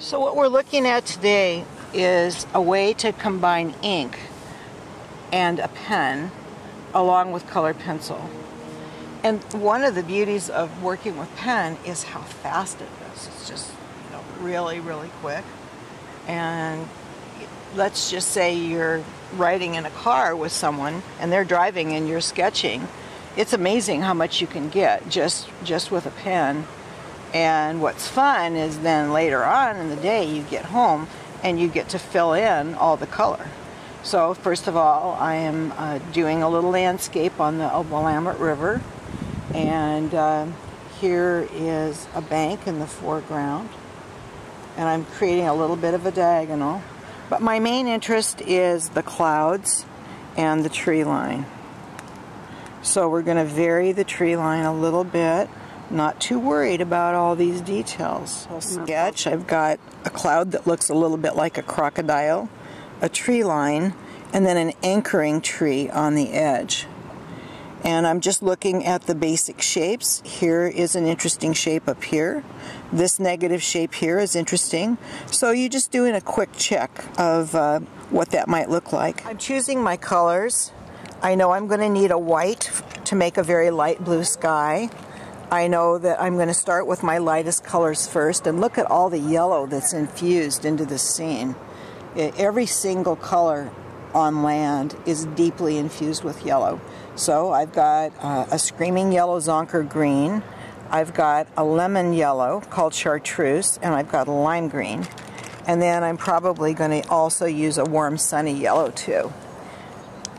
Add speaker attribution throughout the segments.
Speaker 1: So what we're looking at today is a way to combine ink and a pen along with colored pencil. And one of the beauties of working with pen is how fast it is. It's just, you know, really, really quick. And let's just say you're riding in a car with someone and they're driving and you're sketching. It's amazing how much you can get just with a pen. And what's fun is then later on in the day you get home and you get to fill in all the color. So first of all, I am doing a little landscape on the Willamette River, and here is a bank in the foreground, and I'm creating a little bit of a diagonal. But my main interest is the clouds and the tree line. So we're going to vary the tree line a little bit. Not too worried about all these details. I'll sketch. I've got a cloud that looks a little bit like a crocodile, a tree line, and then an anchoring tree on the edge. And I'm just looking at the basic shapes. Here is an interesting shape up here. This negative shape here is interesting. So you're just doing a quick check of what that might look like. I'm choosing my colors. I know I'm going to need a white to make a very light blue sky. I know that I'm going to start with my lightest colors first, and look at all the yellow that's infused into this scene. Every single color on land is deeply infused with yellow. So I've got a screaming yellow zonker green, I've got a lemon yellow called chartreuse, and I've got a lime green. And then I'm probably going to also use a warm sunny yellow too.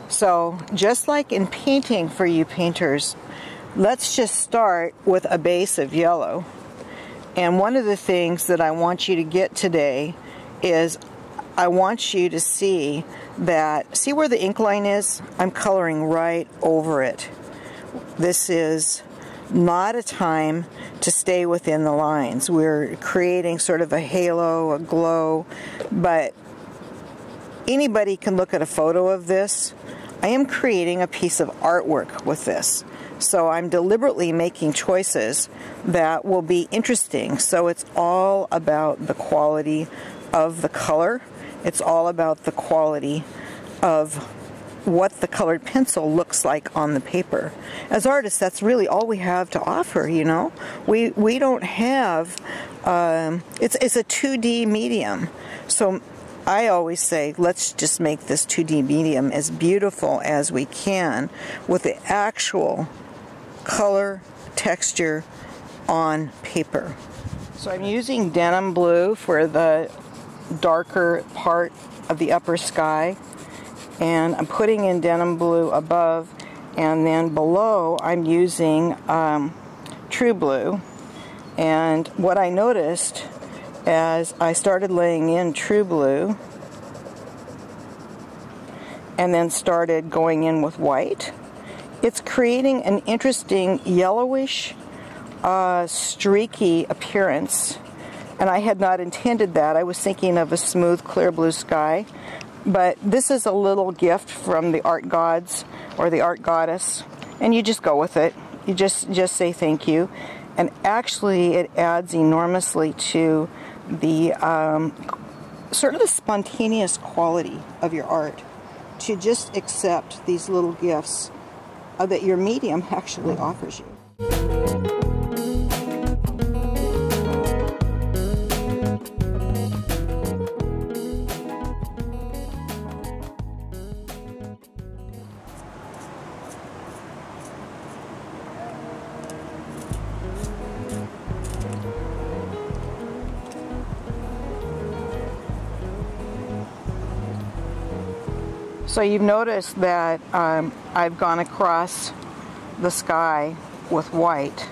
Speaker 1: So just like in painting for you painters, let's just start with a base of yellow. And one of the things that I want you to get today is I want you to see that, see where the ink line is? I'm coloring right over it. This is not a time to stay within the lines. We're creating sort of a halo, a glow, but anybody can look at a photo of this. I am creating a piece of artwork with this. So I'm deliberately making choices that will be interesting. So it's all about the quality of the color. It's all about the quality of what the colored pencil looks like on the paper. As artists, that's really all we have to offer, you know. We don't have, it's a 2D medium. So I always say, let's just make this 2D medium as beautiful as we can with the actual color, texture on paper. So I'm using denim blue for the darker part of the upper sky, and I'm putting in denim blue above, and then below I'm using true blue. And what I noticed as I started laying in true blue and then started going in with white, it's creating an interesting yellowish, streaky appearance. And I had not intended that. I was thinking of a smooth, clear blue sky. But this is a little gift from the art gods or the art goddess. And you just go with it. You just say thank you. And actually, it adds enormously to the sort of the spontaneous quality of your art. To just accept these little gifts that your medium actually offers you. So you've noticed that I've gone across the sky with white,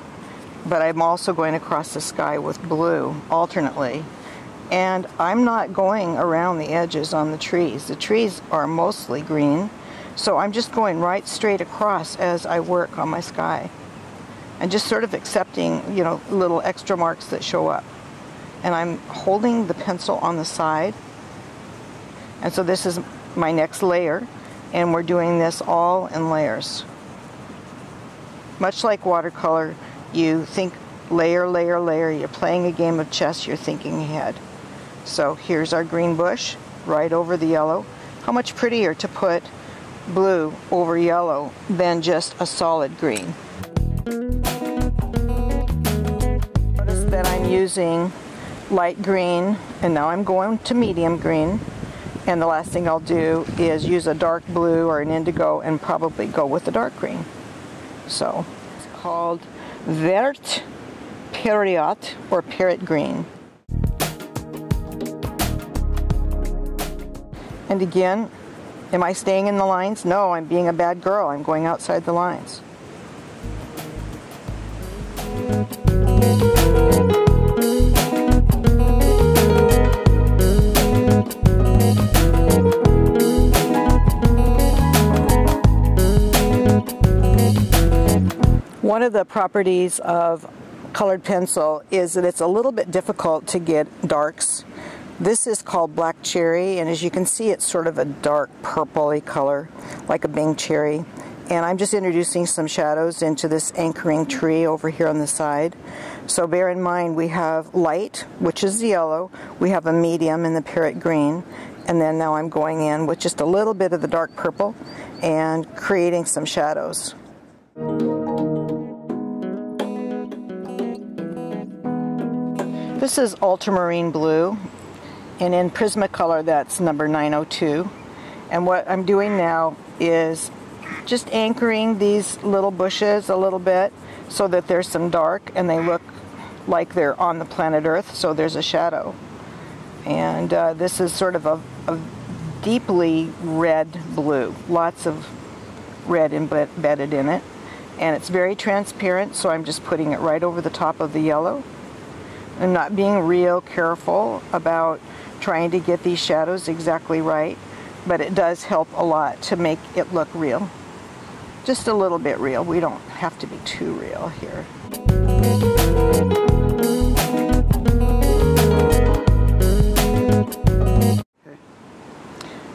Speaker 1: but I'm also going across the sky with blue alternately. And I'm not going around the edges on the trees. The trees are mostly green, so I'm just going right straight across as I work on my sky. And just sort of accepting, you know, little extra marks that show up. And I'm holding the pencil on the side. And so this is my next layer, and we're doing this all in layers. Much like watercolor, you think layer, layer, layer. You're playing a game of chess, you're thinking ahead. So here's our green bush right over the yellow. How much prettier to put blue over yellow than just a solid green. Notice that I'm using light green, and now I'm going to medium green. And the last thing I'll do is use a dark blue or an indigo and probably go with the dark green. So it's called Vert Period or parrot green. And again, am I staying in the lines? No, I'm being a bad girl. I'm going outside the lines. One of the properties of colored pencil is that it's a little bit difficult to get darks. This is called black cherry, and as you can see, it's sort of a dark purpley color, like a Bing cherry. And I'm just introducing some shadows into this anchoring tree over here on the side. So bear in mind, we have light, which is the yellow, we have a medium in the parrot green, and then now I'm going in with just a little bit of the dark purple and creating some shadows. This is ultramarine blue, and in Prismacolor that's number 902. And what I'm doing now is just anchoring these little bushes a little bit so that there's some dark and they look like they're on the planet Earth, so there's a shadow. And this is sort of a deeply red blue, lots of red embedded in it. And it's very transparent, so I'm just putting it right over the top of the yellow. I'm not being real careful about trying to get these shadows exactly right, but it does help a lot to make it look real. Just a little bit real. We don't have to be too real here.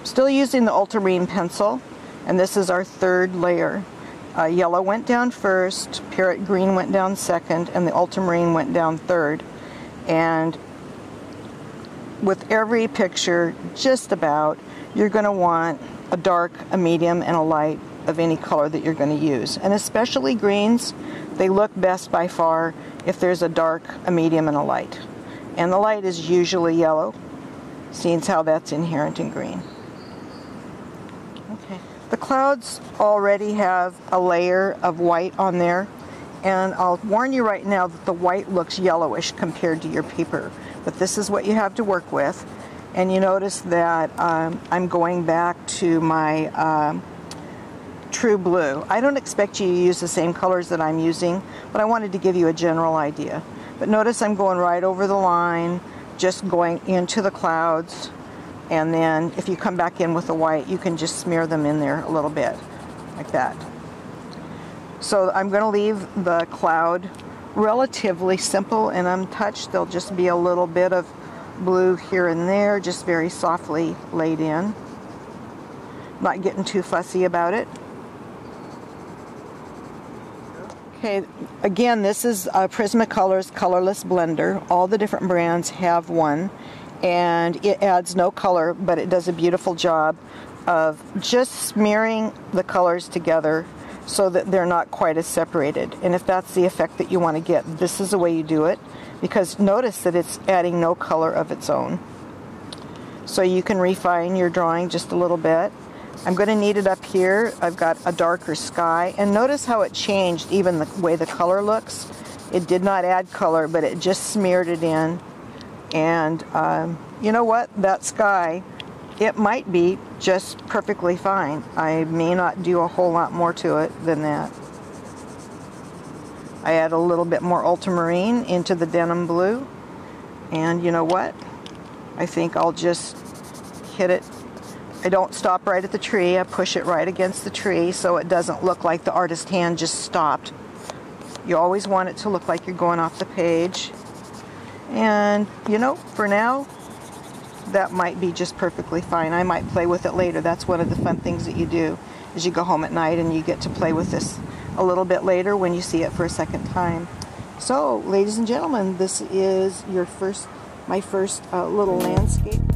Speaker 1: Still using the ultramarine pencil, and this is our third layer. Yellow went down first, parrot green went down second, and the ultramarine went down third. And with every picture, just about, you're going to want a dark, a medium, and a light of any color that you're going to use. And especially greens, they look best by far if there's a dark, a medium, and a light. And the light is usually yellow, seeing how that's inherent in green. Okay. The clouds already have a layer of white on there. And I'll warn you right now that the white looks yellowish compared to your paper. But this is what you have to work with. And you notice that I'm going back to my true blue. I don't expect you to use the same colors that I'm using, but I wanted to give you a general idea. But notice I'm going right over the line, just going into the clouds. And then if you come back in with the white, you can just smear them in there a little bit, like that. So I'm going to leave the cloud relatively simple and untouched. There'll just be a little bit of blue here and there, just very softly laid in. Not getting too fussy about it. Okay, again, this is Prismacolor's Colorless Blender. All the different brands have one, and it adds no color, but it does a beautiful job of just smearing the colors together so that they're not quite as separated. And if that's the effect that you want to get, this is the way you do it, because notice that it's adding no color of its own. So you can refine your drawing just a little bit. I'm going to need it up here. I've got a darker sky, and notice how it changed even the way the color looks. It did not add color, but it just smeared it in. And you know what? That sky, it might be just perfectly fine. I may not do a whole lot more to it than that. I add a little bit more ultramarine into the denim blue. And you know what? I think I'll just hit it. I don't stop right at the tree. I push it right against the tree so it doesn't look like the artist's hand just stopped. You always want it to look like you're going off the page. And you know, for now, that might be just perfectly fine. I might play with it later. That's one of the fun things that you do, is you go home at night and you get to play with this a little bit later when you see it for a second time. So, ladies and gentlemen, this is your first my first little landscape.